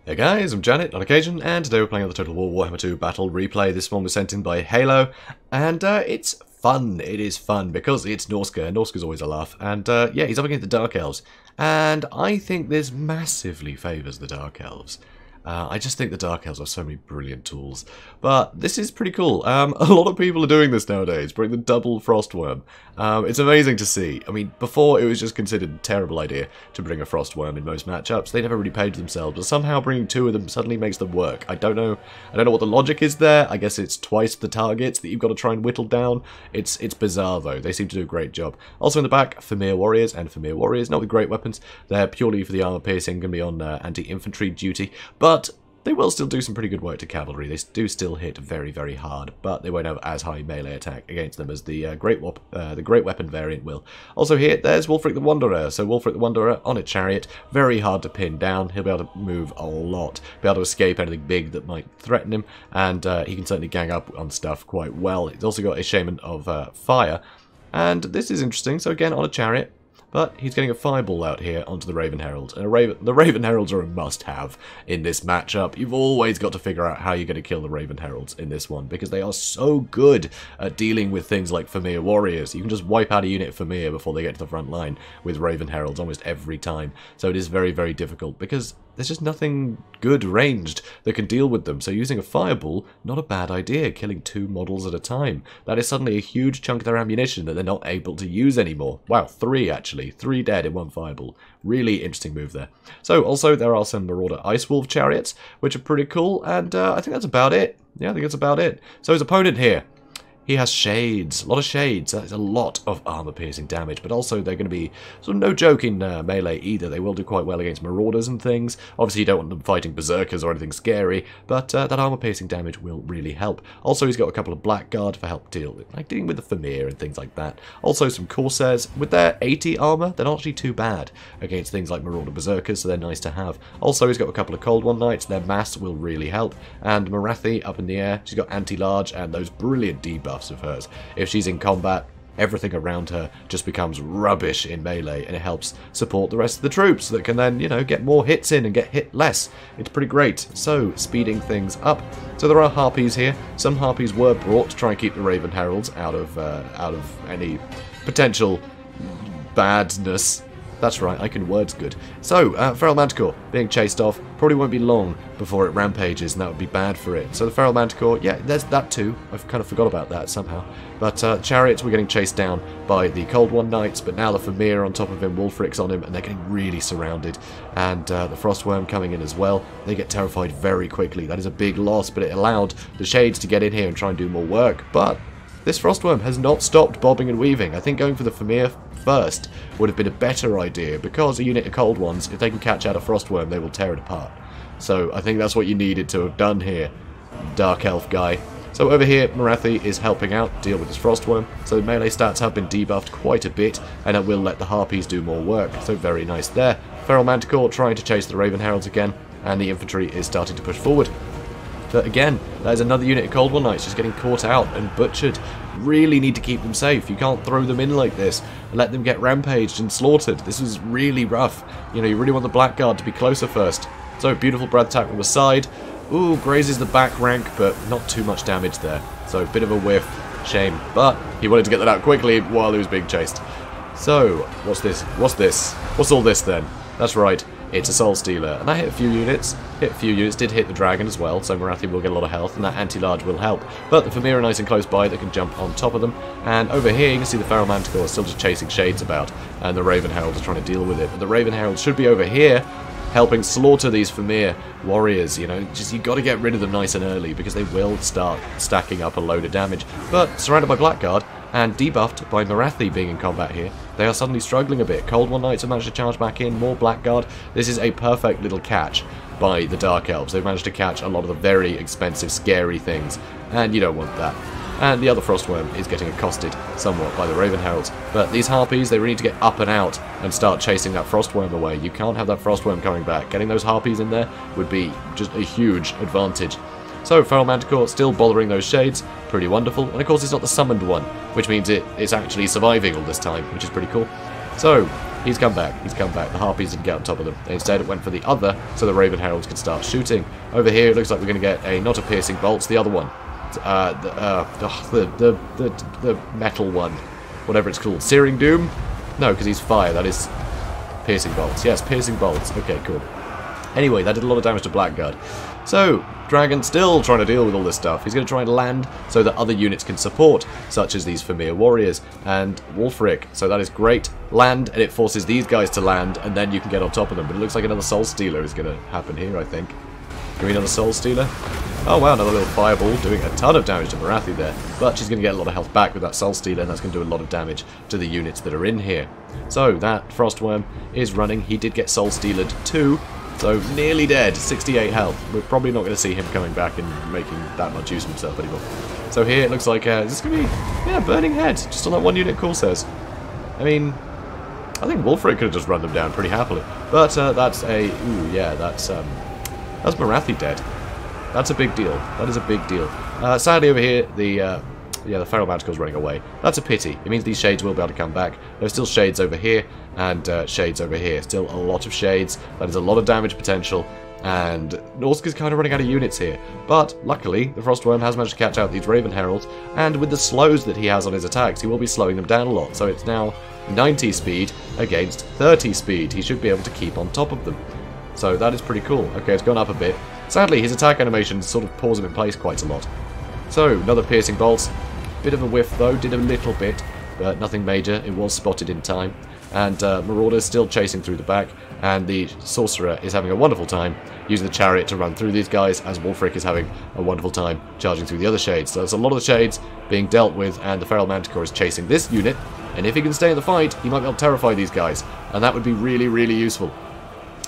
Hey guys, I'm JanetOnOccasion, and today we're playing on the Total War Warhammer II Battle Replay. This one was sent in by Heylow, and it's fun. It is fun because it's Norsca. Norsca's always a laugh, and yeah, he's up against the Dark Elves, and I think this massively favours the Dark Elves. I just think the Dark Elves have so many brilliant tools. But this is pretty cool. A lot of people are doing this nowadays, bring the double Frostworm. It's amazing to see. I mean, before it was just considered a terrible idea to bring a Frostworm in most matchups. They never really paid themselves, but somehow bringing two of them suddenly makes them work. I don't know what the logic is there. I guess it's twice the targets that you've got to try and whittle down. It's bizarre though. They seem to do a great job. Also in the back, Fimir Warriors and Fimir Warriors, not with great weapons. They're purely for the armor piercing, going to be on anti-infantry duty, but they will still do some pretty good work to cavalry. They do still hit very, very hard, but they won't have as high melee attack against them as the great weapon variant will. Also here, there's Wulfric the Wanderer. So Wulfric the Wanderer on a chariot, very hard to pin down. He'll be able to move a lot, be able to escape anything big that might threaten him, and he can certainly gang up on stuff quite well. He's also got a Shaman of Fire, and this is interesting. So again, on a chariot. But he's getting a fireball out here onto the Raven Heralds. And the Raven Heralds are a must-have in this matchup. You've always got to figure out how you're going to kill the Raven Heralds in this one, because they are so good at dealing with things like Fimir Warriors. You can just wipe out a unit of Fimir before they get to the front line with Raven Heralds almost every time. So it is very, very difficult, because there's just nothing good ranged that can deal with them. So using a fireball, not a bad idea, killing two models at a time. That is suddenly a huge chunk of their ammunition that they're not able to use anymore. Wow, three actually. 3 dead in one fireball. Really interesting move there. So also there are some Marauder Ice Wolf chariots, which are pretty cool, and I think that's about it. Yeah, I think that's about it. So his opponent here, he has shades, a lot of shades. That's a lot of armor-piercing damage, but also they're going to be sort of no joke in melee either. They will do quite well against marauders and things. Obviously, you don't want them fighting berserkers or anything scary, but that armor-piercing damage will really help. Also, he's got a couple of Blackguard for help dealing with the Fimir and things like that. Also, some Corsairs. With their 80 armor, they're not actually too bad against things like marauder berserkers, so they're nice to have. Also, he's got a couple of Cold One Knights. Their mass will really help. And Morathi up in the air. She's got anti-large and those brilliant debuffs of hers. If she's in combat, everything around her just becomes rubbish in melee, and it helps support the rest of the troops that can then, you know, get more hits in and get hit less. It's pretty great. So, speeding things up. So there are Harpies here. Some Harpies were brought to try and keep the Raven Heralds out of any potential badness. That's right, I can words good. So, Feral Manticore being chased off. Probably won't be long before it rampages, and that would be bad for it. So the Feral Manticore, yeah, there's that too. I've kind of forgot about that somehow. But chariots were getting chased down by the Cold One Knights, but now the Fimir on top of him, Wulfric's on him, and they're getting really surrounded. And the Frostworm coming in as well. They get terrified very quickly. That is a big loss, but it allowed the Shades to get in here and try and do more work. But this Frostworm has not stopped bobbing and weaving. I think going for the Fimir first would have been a better idea, because a unit of Cold Ones, if they can catch out a Frostworm, they will tear it apart. So I think that's what you needed to have done here, Dark Elf guy. So over here, Morathi is helping out deal with this Frostworm. So melee stats have been debuffed quite a bit, and it will let the Harpies do more work. So very nice there. Feral Manticore trying to chase the Raven Heralds again, and the infantry is starting to push forward. But again, there's another unit of Cold One Knights just getting caught out and butchered. Really need to keep them safe. You can't throw them in like this and let them get rampaged and slaughtered. This is really rough. You know, you really want the Blackguard to be closer first. So, beautiful breath attack from the side. Ooh, grazes the back rank, but not too much damage there. So, a bit of a whiff. Shame. But he wanted to get that out quickly while he was being chased. So, what's this? What's this? What's all this then? That's right. It's a Soul Stealer, and that hit a few units. Did hit the dragon as well, so Morathi will get a lot of health, and that anti-large will help. But the Fimir are nice and close by that can jump on top of them, and over here you can see the Feral Manticore still just chasing Shades about, and the Raven Herald is trying to deal with it. But the Raven Herald should be over here, helping slaughter these Fimir warriors. You know, just you got to get rid of them nice and early, because they will start stacking up a load of damage. But surrounded by Blackguard, and debuffed by Morathi being in combat here, they are suddenly struggling a bit. Cold One Knights have managed to charge back in, more Blackguard. This is a perfect little catch by the Dark Elves. They've managed to catch a lot of the very expensive, scary things, and you don't want that. And the other Frostworm is getting accosted somewhat by the Raven Heralds. But these Harpies, they really need to get up and out and start chasing that Frostworm away. You can't have that Frostworm coming back. Getting those Harpies in there would be just a huge advantage. So, Feral Manticore still bothering those Shades, pretty wonderful. And of course it's not the summoned one, which means it's actually surviving all this time, which is pretty cool. So, He's come back. He's come back. The Harpies didn't get on top of them. Instead, it went for the other, so the Raven Heralds could start shooting. Over here, it looks like we're going to get a, not a piercing bolts, the other one. The metal one. Whatever it's called. Searing Doom? No, because he's fire. That is piercing bolts. Yes, piercing bolts. Okay, cool. Anyway, that did a lot of damage to Blackguard. So, Dragon still trying to deal with all this stuff. He's going to try and land so that other units can support, such as these Famir Warriors and Wulfric. So that is great. Land, and it forces these guys to land, and then you can get on top of them. But it looks like another Soul Stealer is going to happen here, I think. Give me another Soul Stealer. Oh wow, another little Fireball doing a ton of damage to Morathi there. But she's going to get a lot of health back with that Soul Stealer, and that's going to do a lot of damage to the units that are in here. So, that Frostworm is running. He did get Soul Stealered too. So, nearly dead, 68 health. We're probably not going to see him coming back and making that much use of himself anymore. So here, it looks like, is this going to be, yeah, Burning Head, just on that one unit Corsairs. I mean, I think Wulfric could have just run them down pretty happily. But that's a, ooh, yeah, that's Morathi dead. That's a big deal. That is a big deal. Sadly over here, the Feral Manticle's running away. That's a pity. It means these Shades will be able to come back. There's still Shades over here, and Shades over here. Still a lot of Shades. That is a lot of damage potential, and Norsca's kind of running out of units here. But, luckily, the Frostworm has managed to catch out these Raven Heralds, and with the slows that he has on his attacks, he will be slowing them down a lot. So it's now 90 speed against 30 speed. He should be able to keep on top of them. So that is pretty cool. Okay, it's gone up a bit. Sadly, his attack animation sort of pulls him in place quite a lot. So, another Piercing Bolts. Bit of a whiff though, did a little bit, but nothing major. It was spotted in time. And Marauder's still chasing through the back, and the Sorcerer is having a wonderful time using the Chariot to run through these guys, as Wulfric is having a wonderful time charging through the other Shades. So there's a lot of the Shades being dealt with, and the Feral Manticore is chasing this unit, and if he can stay in the fight, he might be able to terrify these guys, and that would be really, really useful.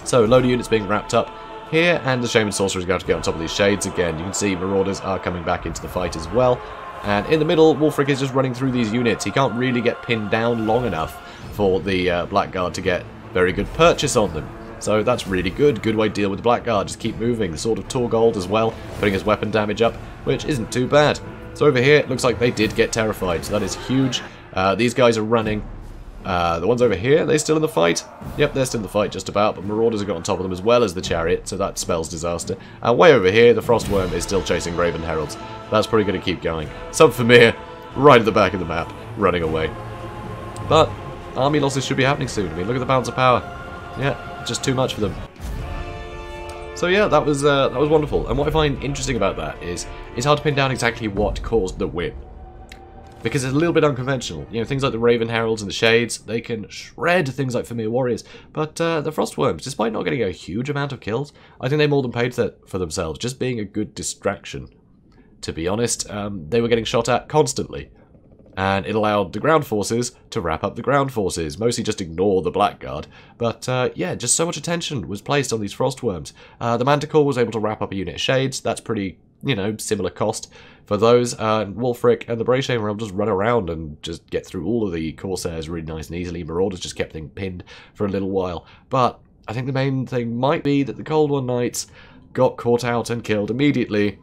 So, a load of units being wrapped up here, and the Shaman Sorcerer is going to get on top of these Shades again. You can see Marauders are coming back into the fight as well. And in the middle, Wulfric is just running through these units. He can't really get pinned down long enough for the Blackguard to get very good purchase on them. So that's really good. Good way to deal with the Blackguard. Just keep moving. The Sword of Torgold as well, putting his weapon damage up, which isn't too bad. So over here, it looks like they did get terrified. So that is huge. These guys are running. The ones over here, are they still in the fight? Yep, they're still in the fight just about, but Marauders have got on top of them as well as the Chariot, so that spells disaster. And way over here, the Frostworm is still chasing Raven Heralds. That's probably going to keep going. Some Famir, right at the back of the map, running away. But army losses should be happening soon. I mean, look at the balance of power. Yeah, just too much for them. So yeah, that was wonderful. And what I find interesting about that is it's hard to pin down exactly what caused the win. Because it's a little bit unconventional. You know, things like the Raven Heralds and the Shades, they can shred things like Famir Warriors. But the Frostworms, despite not getting a huge amount of kills, I think they more than paid for themselves, just being a good distraction. To be honest, they were getting shot at constantly. And it allowed the ground forces to wrap up the ground forces, mostly just ignore the Blackguard. But yeah, just so much attention was placed on these Frostworms. The Manticore was able to wrap up a unit of Shades, that's pretty, you know, similar cost for those. Wulfric and the Brayshane were able to just run around and just get through all of the Corsairs really nice and easily. Marauders just kept things pinned for a little while. But I think the main thing might be that the Cold One Knights got caught out and killed immediately.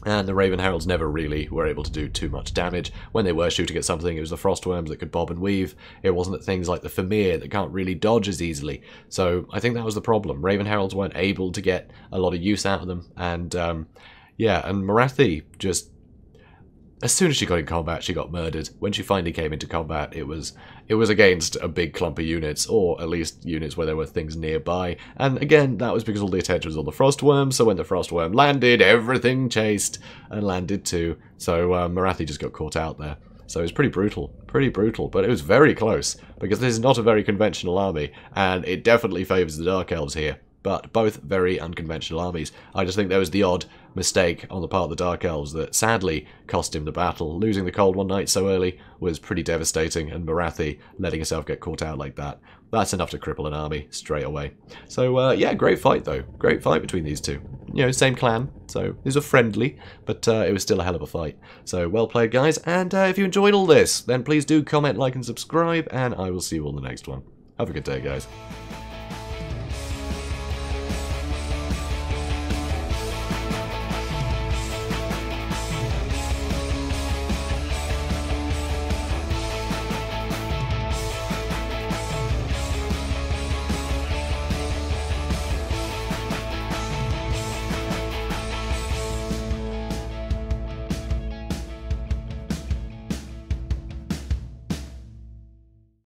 And the Raven Heralds never really were able to do too much damage. When they were shooting at something, it was the Frostworms that could bob and weave. It wasn't at things like the Famir that can't really dodge as easily. So I think that was the problem. Raven Heralds weren't able to get a lot of use out of them. And yeah, and Morathi just, as soon as she got in combat, she got murdered. When she finally came into combat, it was against a big clump of units, or at least units where there were things nearby. And again, that was because all the attention was on the Frostworm, so when the Frostworm landed, everything chased and landed too. So Morathi just got caught out there. So it was pretty brutal, but it was very close, because this is not a very conventional army, and it definitely favours the Dark Elves here. But both very unconventional armies. I just think there was the odd mistake on the part of the Dark Elves that sadly cost him the battle. Losing the Cold One Knight so early was pretty devastating, and Morathi letting herself get caught out like that, that's enough to cripple an army straight away. So yeah, great fight though. Great fight between these two. You know, same clan, so these were friendly, but it was still a hell of a fight. So well played, guys, and if you enjoyed all this, then please do comment, like, and subscribe, and I will see you all in the next one. Have a good day, guys.